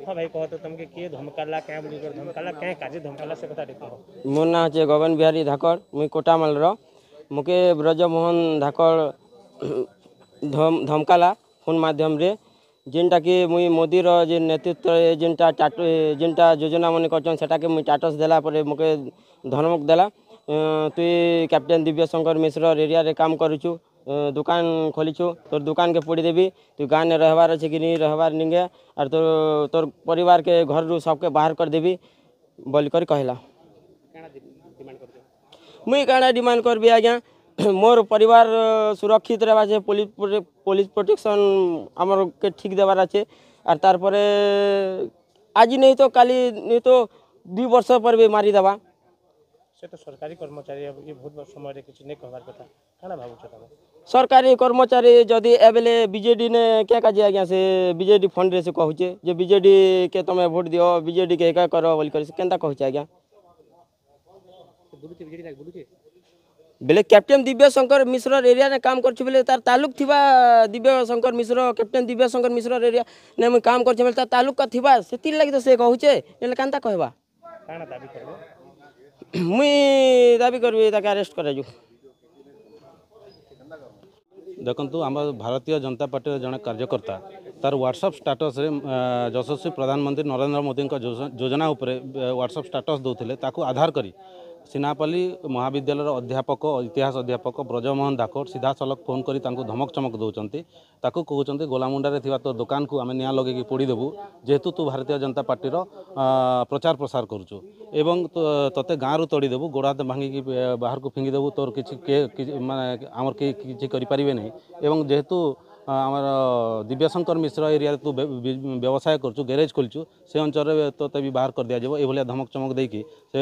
हाँ भाई कह तो तुमके किए धमकाला क्या बोली कर धमकाला क्या काजे धमकाला से कथा देखो मोर ना है गगन बिहारी धाकड़ मुई कोटामाल मुके ब्रजमोहन धाकड़ धमकाला फोन माध्यम रे जेनटा कि मुई मोदी रो जे नेतृत्व जेनटा जेनटा योजना मन कर सेटा के मुई टाटस देला परे मुके धमक देला तुई कैप्टेन दिव्यशंकर मिश्र एरिया रे काम करूछु दुकान खोलीछु तोर दुकान के पोड़ी देवी तू गाँव में रहबार अच्छे कि नहीं रहबार निगे और तोर परिवार के घर रू सबके बाहर कर देवी बोलिकर कहला मुई काଣା डिमांड करबी आज्ञा मोर परिवार सुरक्षित रहा है पुलिस प्रोटेक्शन आमर के ठीक देवार अच्छे और तार परे आज नहीं तो काली नहीं तो 2 वर्ष पर भी मारी देवा से तो सरकारी कर्मचारी ये बहुत समय रे किछि नै कहबार कथा काଣା भाबुछ तमे सरकारी कर्मचारी जदि एबेले बीजेडी ने क्या काजे आज्ञा से बीजेडी फंड रे से कहूचे जे बीजेडी के तमे वोट दियो बीजेडी के एका करो बोल कर केनता कहूचे आज्ञा बुलुचे बीजेडी लाग बुलुचे बेले कैप्टेन दिव्यशंकर मिश्र एरिया ने काम करछु बेले तार तालुक थिबा दिव्यशंकर मिश्र कैप्टेन दिव्यशंकर मिश्र एरिया ने मैं काम करछु बेले तार तालुक का थिबा सेति लागि तो से कहूचे नेले कांता कहबा काଣା दाबी करबो मुई दाबी करबी ताके अरेस्ट कराजु देखु आम भारतीय जनता पार्टी जड़े कार्यकर्ता तार व्हाट्सअप स्टाटस रे यशस्वी प्रधानमंत्री नरेंद्र मोदी योजना उपरे व्हाट्सअप स्टाटस दौले आधार करी सिनापाली महाविद्यालय अध्यापक इतिहास अध्यापक ब्रजमोहन धाकड़ सीधा सलख फोन करी धमक चमक दौरान कहते गोलामुंडा तो दुकान को आम निआ लगे पोड़ी देबू जेहेतु तू भारतीय जनता पार्टी प्रचार प्रसार करुचु एवं तोते गाँव तोड़ी देबू गोड़ हाथ भांगिकी बाहर को फिंगी देबू तोर किसी माने आमर किसी करें नहीं एवं जेहेतु आमर दिव्यशंकर मिश्र एरिया तू व्यवसाय करुचु गैरेज खोलचु से अंचल तोते भी बाहर कर दिया जाए ये धमक चमक देकी से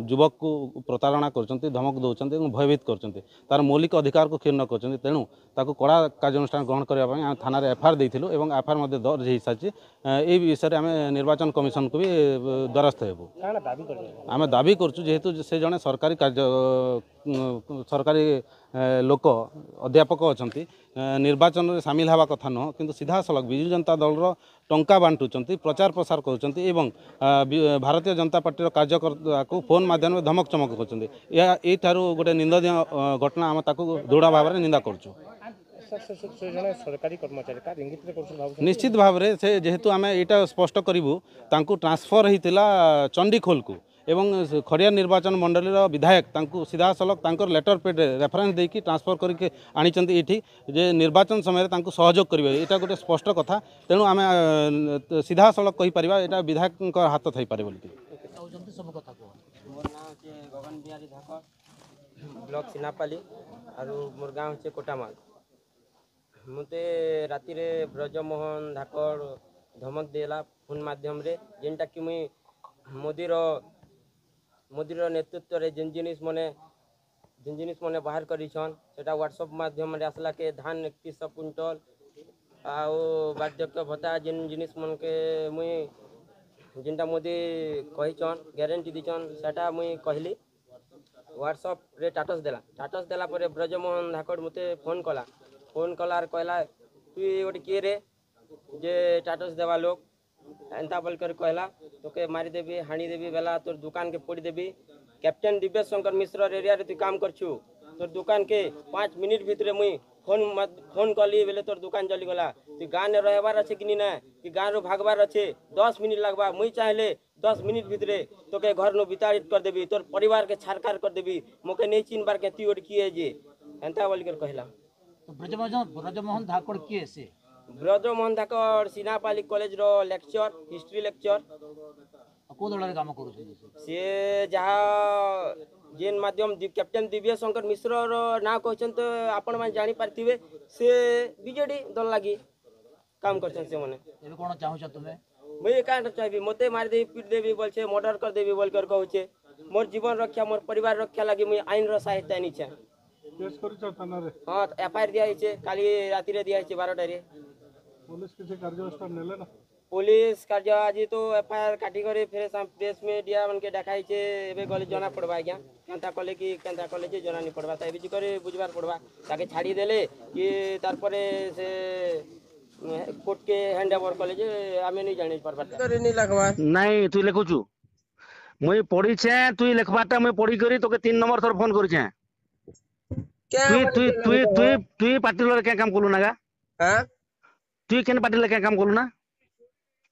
युवक को प्रतारणा कर धमक दौरान भयभीत कर तार मौलिक अधिकार को क्षीण कर तेणु ताकू कड़ा कार्यानुष्ठान ग्रहण करने आम थाना एफआईआर देथिलु एवं एफआईआर दर्ज हो सारी ये विषय आम निर्वाचन कमिशन को भी द्वारस्थ हेबू आम दाबी करुँ जेहेतु से जड़े सरकारी सरकारी लोक अध्यापक अच्छा निर्वाचन में सामिल हवा कथा नुह कि सीधा सलख विजु जनता दल टंका बांटुंट प्रचार प्रसार कर भारतीय जनता पार्टी कार्यकर्ता को फोन माध्यम धमक चमक कर गोटे निंदनीय घटना आम दृढ़ भाव में निंदा करुँ सरकारी कर्मचारी निश्चित भाव में से जेहेतु आम यहाँ स्पष्ट करूँ ट्रांसफर होता चंडीखोल को एवं खड़िया निर्वाचन मंडली विधायक सीधा सलख लेटर पेड रेफरेंस देकी ट्रांसफर करके आनी जे निर्वाचन समय सहयोग करेंगे यहाँ गोटे स्पष्ट कथा तेणु आम सीधा सलख कहीपर यहाँ विधायक हाथ थी पारे गगन बिहारी धाकड़ ब्लॉक सिनापाली और मोर गाँव हे कोटामाल मते राति रे ब्रजमोहन धाकड़ धमक देला फोन माध्यम रे जेनटा कि मुई मोदीर नेतृत्व रे जिन जिनिस मने बाहर करिछन सेटा व्हाट्सएप माध्यम रे आसला के धान 3100 क्विंटल आउ वार्धक्य भत्ता जिन जिनिस मन के मुई जिनटा मोदी कहिछन गारंटी दिछन सेटा मुई कहली व्हाट्सएप रे टाटस देला परे ब्रजमोहन धाकड़ मते फोन कला कहला तु गोटे किए रे जे टाटस देवा लोग एंता बोल कर कहला तोके मारी देवी हाणी देवी बेला तोर दुकान के पोड़ी देवी कैप्टेन दिव्यशंकर मिश्र एरिया रे तू काम करछु तोर दुकान के 5 मिनट भीतर मुई फोन कली बेले तोर दुकान चली गला तू गाँव में रहबार अच्छे कि ना कि गाँव रू भागबार अच्छे 10 मिनट लगवा मुई चाहले 10 मिनट भीतर तोके घर नु विताड़ित कर देवी तोर परिवार के छारखार कर देवी मोके नहीं चिन्हबार के ती ओड किए जे एंता बोल कर कहला तो ब्रजमोहन धाकड़ किए से ब्रजमोहन धाकड़ सिनापाली कॉलेज रो लेक्चर हिस्ट्री लेक्चर को दल काम करू से जहाँ जेन माध्यम कैप्टेन दिव्यशंकर मिश्र रो ना कहछन तो आपण मान जानि पारथिबे से बीजेडी दल लागी काम करछन से माने एबे कोन चाहू छ तुमे मुई कान चाहबी मते मार देबी पीट देबी बोल छे मर्डर कर देबी बोल कर कहू छे मोर जीवन रक्षा मोर परिवार रक्षा लागी मुई आईन रो सहायता नि छे केस करिछ थाना रे हां एफआईआर दिया छे काली राति रे दिया छे 12 रे पुलिस किसी कार्यानुष्ठान नेले ना पुलिस कार्य आज तो एफआईआर काटी करे फिर प्रेस मीडिया मन के देखाई छे एबे गले जना पड़बा आज्ञा केनता कले कि केनता कले जे जना नि पड़बा त एबे जी करे बुझबार पड़बा ताके छाड़ी देले कि तार परे से कोर्ट के हैंड ओवर कले जे आमे नहीं जानि परबा करे नहीं लगवा नहीं तुई लिखुचु मुई पढ़ी छे तुई लिखबाटा मुई पढ़ी करी तोके 3 नंबर थर फोन करी छे क्या तुई तुई तुई तुई तुई पार्टी क्या काम कलु नागा हां तुई केन पार्टी क्या काम कलु ना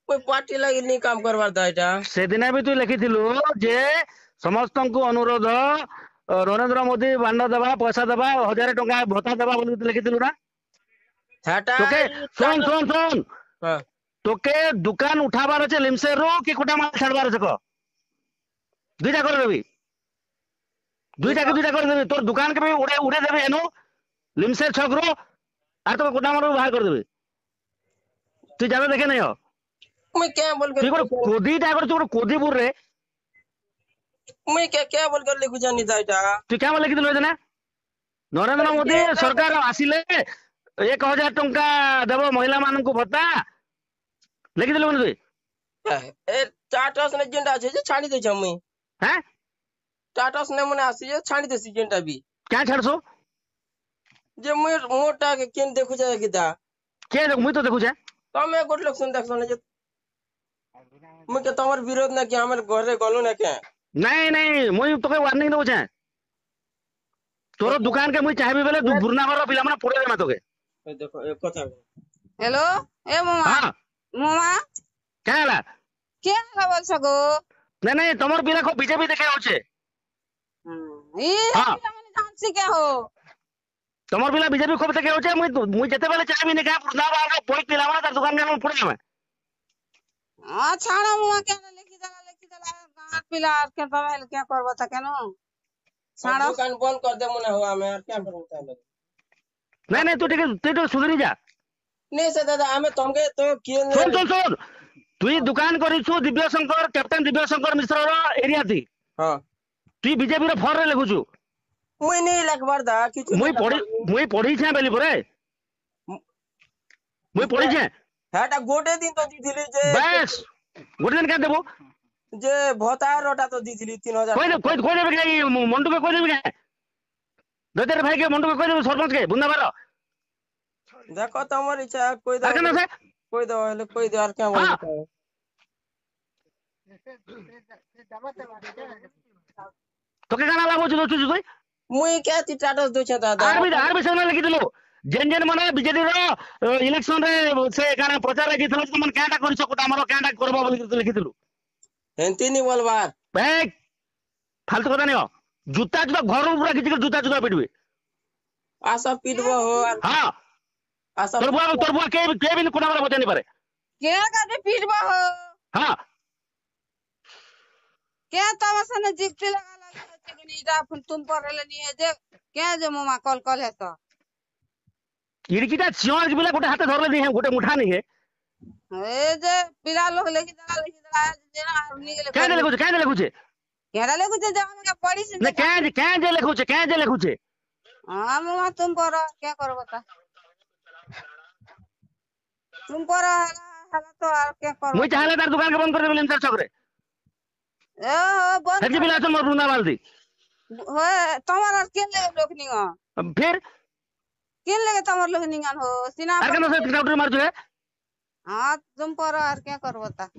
कोई पार्टी लगी नहीं काम करवार दा एटा से दिन भी तुई लिखिथिलु जे समस्त को अनुरोध नरेंद्र मोदी बांड देवा पैसा देवा 1000 टका भत्ता देवा बोली लिखिथिलु ना हटा तोके सुन सुन सुन हां तोके दुकान उठाबार छे लिमसेर रो कि कोटा माल छाड़बार छे को दुईटा कर देबी दुईटा कर देबी तोर दुकान के भी उड़े उड़े देबी एनु लिमसेर छक रो आर तो कोटा माल बाहर कर देबी तू जावे देखे नहीं हो मैं क्या बोल তুই कर কোন কোদিটা করে তুই কোদিপুর রে मैं क्या बोल कर लिखु जानी दा एटा তুই কেমন লিখি দিল না নরেন্দ্র মোদি সরকার আসিলে 1000 টଙ୍କା দেব মহিলা মানকু ভত্তা লিখি দিল তুই ए टाटस ने जेंडा আছে যে ছাড়ি দেছ আমি হ্যাঁ टाटस ने मने আসি যে ছাড়ি দেছি যেটা বি কে ছাড়ছো যে মই মোটা के केन देखु जाय कि दा কে মুই তো দেখুছে तमे गोट लोग सुन देखছ ने जे मैं के तमर विरोध ना कि हमर घरे गलु ना के नहीं नहीं मुई তোকে ওয়ার্নিং দেউছে তোর দোকান কে মুই চাইবি বেলে বুরনাগর পিলা মানে পড়ে দেমা তোকে देखो एक কথা हेलो ए मामा হ্যাঁ मामा কে হলা क्या है बोल सको नहीं नहीं তোমার পিলা কো বিজেপি দেখে হচ্ছে ये हाँ। मैंने जान से क्या हो তোমার পিলা বিজেপি খুব দেখে হচ্ছে মুই যেতে বেলে চাইবি না কা বুরনাগর পড়ে পিলা মানে তার দোকান কে পড়ে দেমা अच्छा ना मामा क्या लिखी दला गांव पिला के तबे क्या करबो त केनो साड़ा दुकान बंद कर दे मने हुआ मैं क्या करूं ताले नहीं नहीं तू तो सुधरी जा नहीं से दादा हमें तुमके तो केन सुन सुन सुन तुई दुकान करिछु दिव्य शंकर कैप्टन दिव्य शंकर मिश्र रो एरिया थी हां तुई बीजेपी रो फॉर रे लिखुछु मुई नहीं लगबार दा किछु मुई पढ़ी छे बेली परे मुई पढ़ी छे हाटा गोटे दिन तो दिथिली जे बस गोटे दिन का देबो जे भतार रोटा तो दिथिली 3000 कोई देबे के मंडू के कोई देबे के दतेर भाई के मंडू के कोई देबे सरपंच के बुंदाबार देखो तमर इच्छा कोई दो अरे ना से कोई दो हेले कोई दो यार क्या बोल हाँ। तो के गाना लागो छु छु कोई मुई क्या ती टाटस दो छ दादा आर भी समय लिखि दिलो जेन जेन माने बीजेपी रो इलेक्शन रे से गाना प्रचार लगी थलो तो मन काटा करिसो कोटा हमरो काटा करबो बोली लिखि दिलु हेंती नहीं बोलबार ए फालतू কথা নিও জুতা জুতা ঘর উপরে কিছু জুতা জুতা পিটবে आशा पीटबो हो हां आशा তোর বুয়া কে বিন কোটা বলে বজানি পারে क्या काटे पीटबो हो हां क्या तमसा ने जिक्ति लगा कि नीटा तुम पर नहीं है जे क्या जे मामा कॉल है तो इड़कीटा चियार बिला गोटे हाथे धरले नहीं है गोटे मुठा नहीं है ए जे पिला लोग लेके दला जे ना निकले क्या दे लिखुचे केरा लेको जे हम के पड़ी से ने क्या दे लिखुचे हां मामा तुम पर क्या करो बता तुम पर हला तो और क्या करो मुई चाहले तार दुकान के बंद कर देबे लेंसर चौक रे ए बंद सच्ची बिला तो मोर बुंदा बाल दी हो तुम्हारा केन ले लोग नहीं फिर केन लेके तमर लोग नहीं हो सीना अरे कनो से काउंटर मार जो है हां तुम पर और क्या करो बता